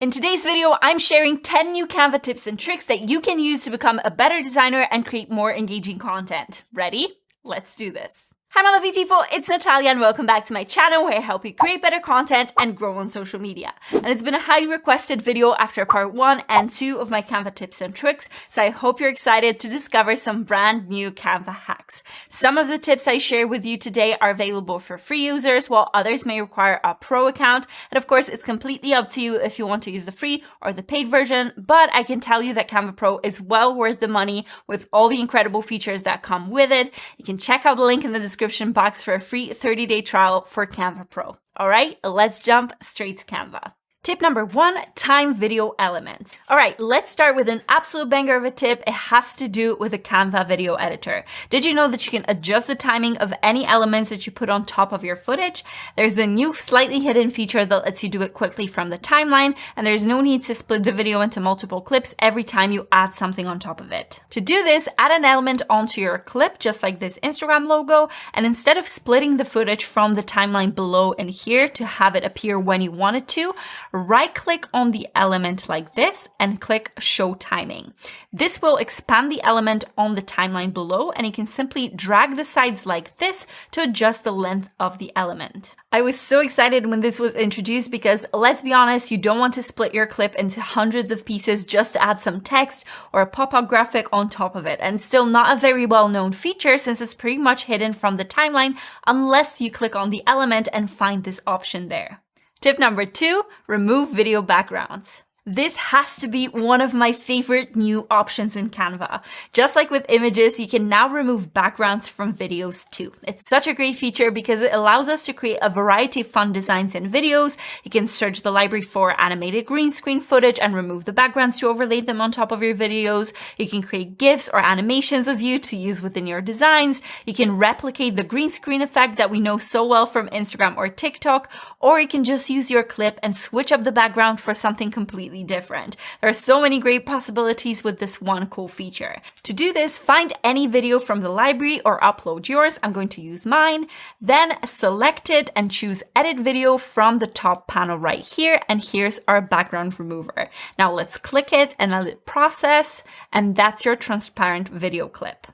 In today's video, I'm sharing 10 new Canva tips and tricks that you can use to become a better designer and create more engaging content. Ready? Let's do this. Hi my lovely people, it's Natalia and welcome back to my channel where I help you create better content and grow on social media. And it's been a highly requested video after part 1 and 2 of my Canva tips and tricks, so I hope you're excited to discover some brand new Canva hacks. Some of the tips I share with you today are available for free users, while others may require a pro account. And of course, it's completely up to you if you want to use the free or the paid version, but I can tell you that Canva Pro is well worth the money with all the incredible features that come with it. You can check out the link in the description box for a free 30-day trial for Canva Pro. All right, let's jump straight to Canva. Tip number 1, time video elements. All right, let's start with an absolute banger of a tip. It has to do with the Canva video editor. Did you know that you can adjust the timing of any elements that you put on top of your footage? There's a new slightly hidden feature that lets you do it quickly from the timeline, and there's no need to split the video into multiple clips every time you add something on top of it. To do this, add an element onto your clip, just like this Instagram logo, and instead of splitting the footage from the timeline below and here to have it appear when you want it to, right-click on the element like this and click Show Timing. This will expand the element on the timeline below, and you can simply drag the sides like this to adjust the length of the element. I was so excited when this was introduced because, let's be honest, you don't want to split your clip into hundreds of pieces just to add some text or a pop-up graphic on top of it. And still not a very well-known feature since it's pretty much hidden from the timeline unless you click on the element and find this option there. Tip number 2, remove video backgrounds. This has to be one of my favorite new options in Canva. Just like with images, you can now remove backgrounds from videos too. It's such a great feature because it allows us to create a variety of fun designs in videos. You can search the library for animated green screen footage and remove the backgrounds to overlay them on top of your videos. You can create GIFs or animations of you to use within your designs. You can replicate the green screen effect that we know so well from Instagram or TikTok, or you can just use your clip and switch up the background for something completely different. There are so many great possibilities with this one cool feature. To do this, find any video from the library or upload yours. I'm going to use mine. Then select it and choose Edit Video from the top panel right here. And here's our background remover. Now let's click it and let it process. And that's your transparent video clip.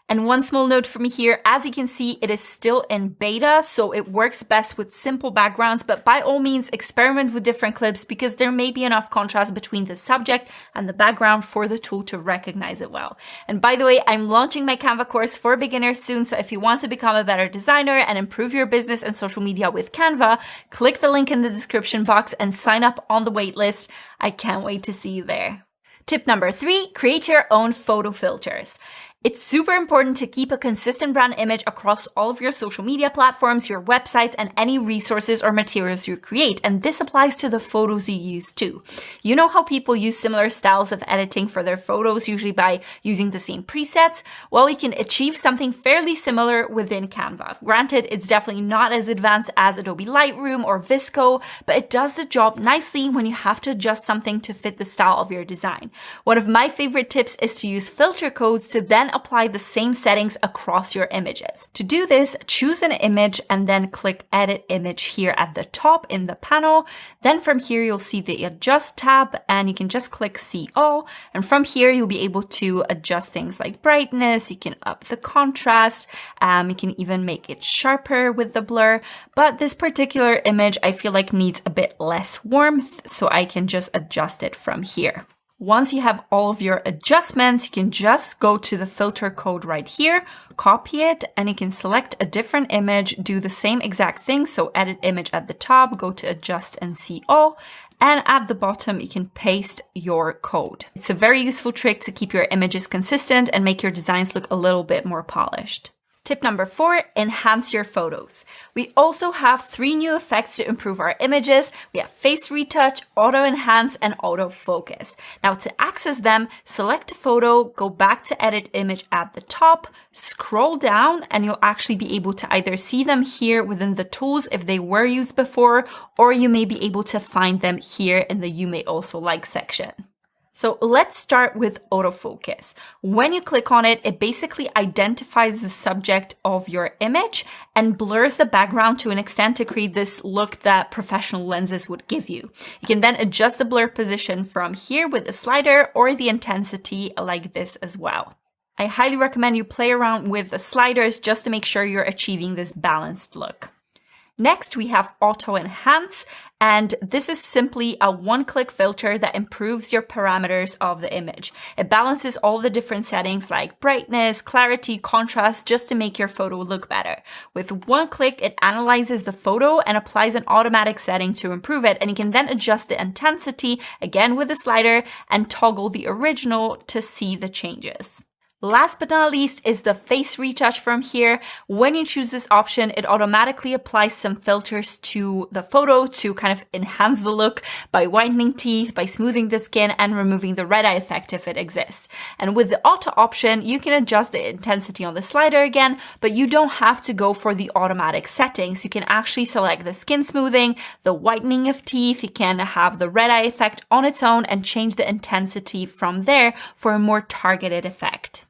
And one small note from me here, as you can see, it is still in beta, so it works best with simple backgrounds, but by all means, experiment with different clips because there may be enough contrast between the subject and the background for the tool to recognize it well. And by the way, I'm launching my Canva course for beginners soon, so if you want to become a better designer and improve your business and social media with Canva, click the link in the description box and sign up on the waitlist. I can't wait to see you there. Tip number 3, create your own photo filters. It's super important to keep a consistent brand image across all of your social media platforms, your websites, and any resources or materials you create. And this applies to the photos you use too. You know how people use similar styles of editing for their photos, usually by using the same presets? Well, you can achieve something fairly similar within Canva. Granted, it's definitely not as advanced as Adobe Lightroom or Visco, but it does the job nicely when you have to adjust something to fit the style of your design. One of my favorite tips is to use filter codes to then apply the same settings across your images. To do this, choose an image and then click Edit Image here at the top in the panel. Then from here, you'll see the Adjust tab and you can just click See All. And from here, you'll be able to adjust things like brightness. You can up the contrast. You can even make it sharper with the blur. But this particular image, I feel like needs a bit less warmth, so I can just adjust it from here. Once you have all of your adjustments, you can just go to the filter code right here, copy it, and you can select a different image, do the same exact thing. So edit image at the top, go to adjust and see all. And at the bottom, you can paste your code. It's a very useful trick to keep your images consistent and make your designs look a little bit more polished. Tip number 4, enhance your photos. We also have 3 new effects to improve our images. We have face retouch, auto enhance, and auto focus. Now to access them, select a photo, go back to edit image at the top, scroll down, and you'll actually be able to either see them here within the tools if they were used before, or you may be able to find them here in the You May Also Like section. So let's start with autofocus. When you click on it, it basically identifies the subject of your image and blurs the background to an extent to create this look that professional lenses would give you. You can then adjust the blur position from here with the slider or the intensity like this as well. I highly recommend you play around with the sliders just to make sure you're achieving this balanced look. Next, we have Auto Enhance, and this is simply a one-click filter that improves your parameters of the image. It balances all the different settings like brightness, clarity, contrast, just to make your photo look better. With one click, it analyzes the photo and applies an automatic setting to improve it, and you can then adjust the intensity, again with the slider, and toggle the original to see the changes. Last but not least is the face retouch from here. When you choose this option, it automatically applies some filters to the photo to kind of enhance the look by whitening teeth, by smoothing the skin, and removing the red eye effect if it exists. And with the auto option, you can adjust the intensity on the slider again, but you don't have to go for the automatic settings. You can actually select the skin smoothing, the whitening of teeth. You can have the red eye effect on its own and change the intensity from there for a more targeted effect.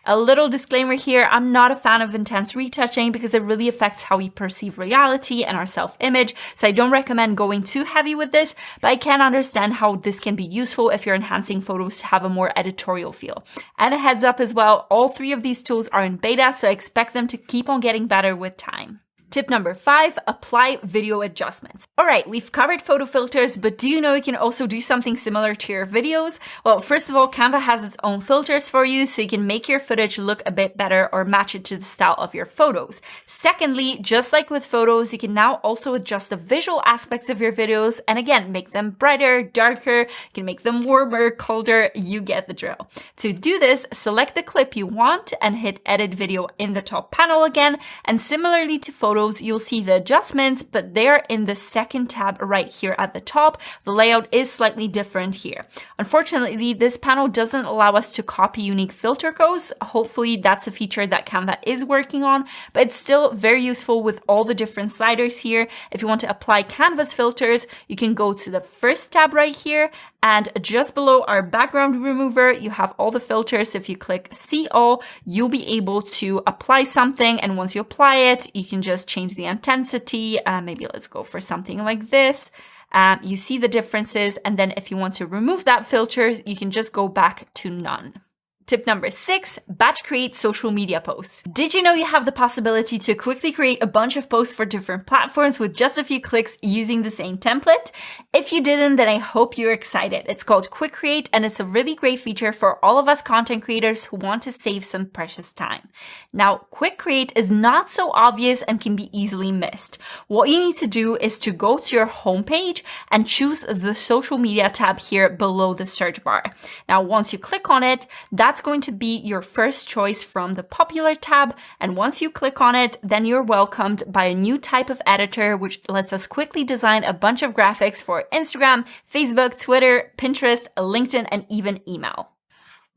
A little disclaimer here, I'm not a fan of intense retouching because it really affects how we perceive reality and our self-image, so I don't recommend going too heavy with this, but I can understand how this can be useful if you're enhancing photos to have a more editorial feel. And a heads up as well, all three of these tools are in beta, so I expect them to keep on getting better with time. Tip number 5, apply video adjustments. All right, we've covered photo filters, but do you know you can also do something similar to your videos? Well, first of all, Canva has its own filters for you, so you can make your footage look a bit better or match it to the style of your photos. Secondly, just like with photos, you can now also adjust the visual aspects of your videos and again, make them brighter, darker, you can make them warmer, colder, you get the drill. To do this, select the clip you want and hit edit video in the top panel again, and similarly to photos, you'll see the adjustments, but they're in the second tab right here at the top. The layout is slightly different here. Unfortunately, this panel doesn't allow us to copy unique filter codes. Hopefully that's a feature that Canva is working on, but it's still very useful with all the different sliders here. If you want to apply Canva's filters, you can go to the first tab right here, and just below our background remover, you have all the filters. If you click see all, you'll be able to apply something, and once you apply it, you can just change the intensity. Maybe let's go for something like this. You see the differences, and then if you want to remove that filter, you can just go back to none. Tip number 6, batch create social media posts. Did you know you have the possibility to quickly create a bunch of posts for different platforms with just a few clicks using the same template? If you didn't, then I hope you're excited. It's called Quick Create, and it's a really great feature for all of us content creators who want to save some precious time. Now, Quick Create is not so obvious and can be easily missed. What you need to do is to go to your homepage and choose the social media tab here below the search bar. Now, once you click on it, that's going to be your first choice from the popular tab. And once you click on it, then you're welcomed by a new type of editor, which lets us quickly design a bunch of graphics for Instagram, Facebook, Twitter, Pinterest, LinkedIn, and even email.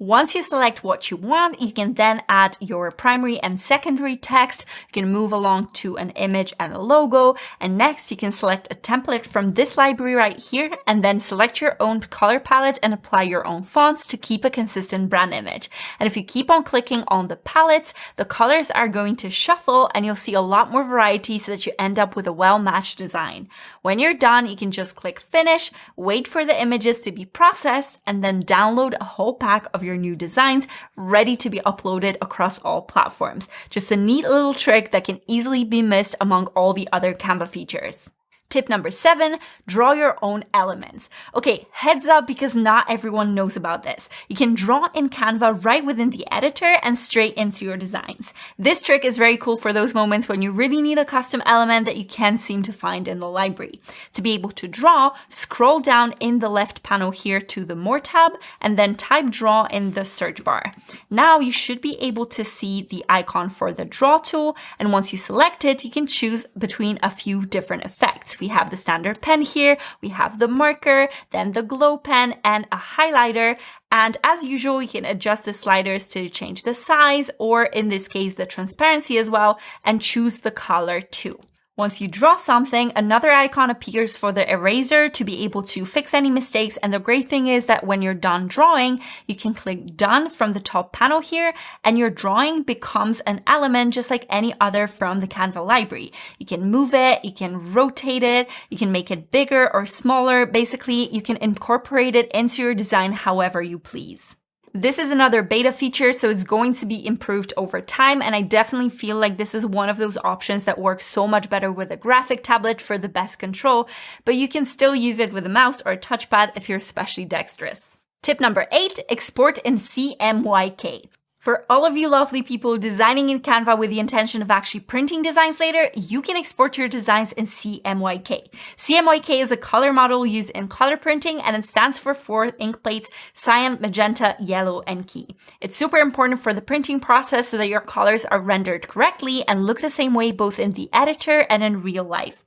Once you select what you want, you can then add your primary and secondary text. You can move along to an image and a logo. And next, you can select a template from this library right here, and then select your own color palette and apply your own fonts to keep a consistent brand image. And if you keep on clicking on the palettes, the colors are going to shuffle and you'll see a lot more variety so that you end up with a well-matched design. When you're done, you can just click finish, wait for the images to be processed, and then download a whole pack of your new designs ready to be uploaded across all platforms. Just a neat little trick that can easily be missed among all the other Canva features. Tip number 7, draw your own elements. Okay, heads up because not everyone knows about this. You can draw in Canva right within the editor and straight into your designs. This trick is very cool for those moments when you really need a custom element that you can't seem to find in the library. To be able to draw, scroll down in the left panel here to the More tab and then type draw in the search bar. Now you should be able to see the icon for the draw tool, and once you select it, you can choose between a few different effects. We have the standard pen here, we have the marker, then the glow pen and a highlighter. And as usual, you can adjust the sliders to change the size, or in this case, the transparency as well, and choose the color too. Once you draw something, another icon appears for the eraser to be able to fix any mistakes. And the great thing is that when you're done drawing, you can click done from the top panel here, and your drawing becomes an element just like any other from the Canva library. You can move it, you can rotate it, you can make it bigger or smaller. Basically, you can incorporate it into your design however you please. This is another beta feature, so it's going to be improved over time, and I definitely feel like this is one of those options that works so much better with a graphic tablet for the best control, but you can still use it with a mouse or a touchpad if you're especially dexterous. Tip number 8, export in CMYK. For all of you lovely people designing in Canva with the intention of actually printing designs later, you can export your designs in CMYK. CMYK is a color model used in color printing, and it stands for 4 ink plates: cyan, magenta, yellow, and key. It's super important for the printing process so that your colors are rendered correctly and look the same way both in the editor and in real life.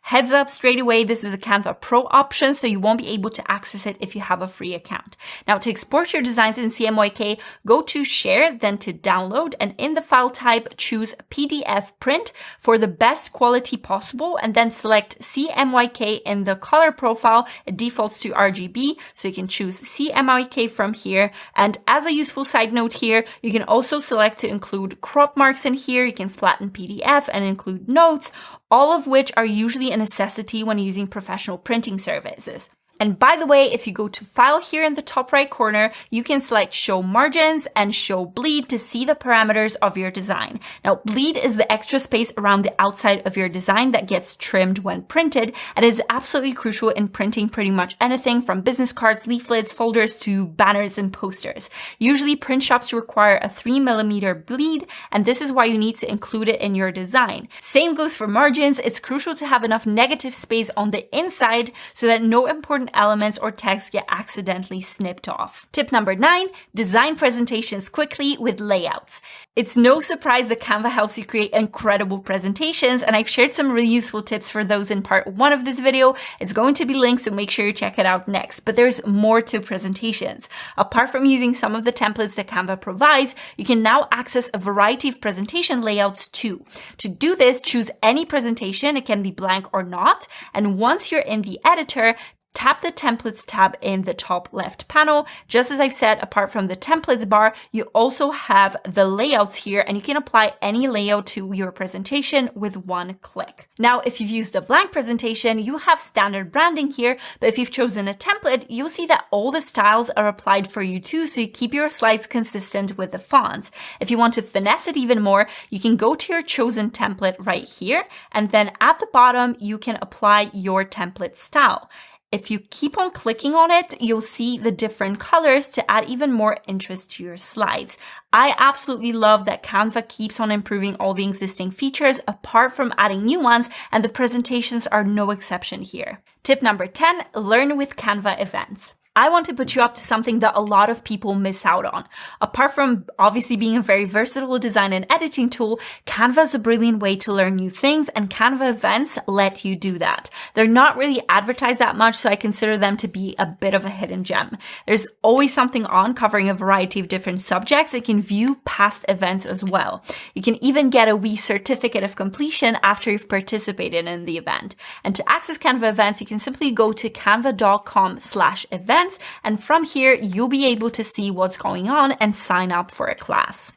Heads up straight away, this is a Canva Pro option, so you won't be able to access it if you have a free account. Now, to export your designs in CMYK, go to Share, then to Download, and in the file type, choose PDF Print for the best quality possible, and then select CMYK in the color profile. It defaults to RGB, so you can choose CMYK from here. And as a useful side note here, you can also select to include crop marks in here. You can flatten PDF and include notes, all of which are usually a necessity when using professional printing services. And by the way, if you go to File here in the top right corner, you can select Show Margins and Show Bleed to see the parameters of your design. Now, bleed is the extra space around the outside of your design that gets trimmed when printed, and is absolutely crucial in printing pretty much anything from business cards, leaflets, folders, to banners and posters. Usually, print shops require a 3mm bleed, and this is why you need to include it in your design. Same goes for margins. It's crucial to have enough negative space on the inside so that no important elements or text get accidentally snipped off. Tip number 9, design presentations quickly with layouts. It's no surprise that Canva helps you create incredible presentations, and I've shared some really useful tips for those in part 1 of this video. It's going to be linked, so make sure you check it out next. But there's more to presentations. Apart from using some of the templates that Canva provides, you can now access a variety of presentation layouts too. To do this, choose any presentation. It can be blank or not. And once you're in the editor, tap the Templates tab in the top left panel. Just as I've said, apart from the Templates bar, you also have the layouts here, and you can apply any layout to your presentation with one click. Now, if you've used a blank presentation, you have standard branding here, but if you've chosen a template, you'll see that all the styles are applied for you too, so you keep your slides consistent with the fonts. If you want to finesse it even more, you can go to your chosen template right here, and then at the bottom, you can apply your template style. If you keep on clicking on it, you'll see the different colors to add even more interest to your slides. I absolutely love that Canva keeps on improving all the existing features apart from adding new ones, and the presentations are no exception here. Tip number 10, learn with Canva events. I want to put you up to something that a lot of people miss out on. Apart from obviously being a very versatile design and editing tool, Canva is a brilliant way to learn new things, and Canva events let you do that. They're not really advertised that much, so I consider them to be a bit of a hidden gem. There's always something on covering a variety of different subjects. You can view past events as well. You can even get a wee certificate of completion after you've participated in the event. And to access Canva events, you can simply go to canva.com/events. And from here, you'll be able to see what's going on and sign up for a class.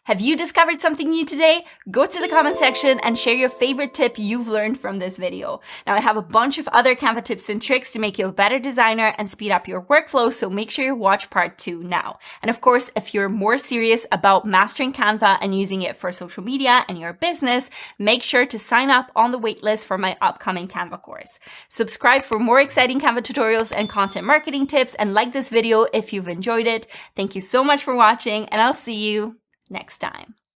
Have you discovered something new today? Go to the comment section and share your favorite tip you've learned from this video. Now, I have a bunch of other Canva tips and tricks to make you a better designer and speed up your workflow, so make sure you watch part 2 now. And of course, if you're more serious about mastering Canva and using it for social media and your business, make sure to sign up on the waitlist for my upcoming Canva course. Subscribe for more exciting Canva tutorials and content marketing tips, and like this video if you've enjoyed it. Thank you so much for watching, and I'll see you next time.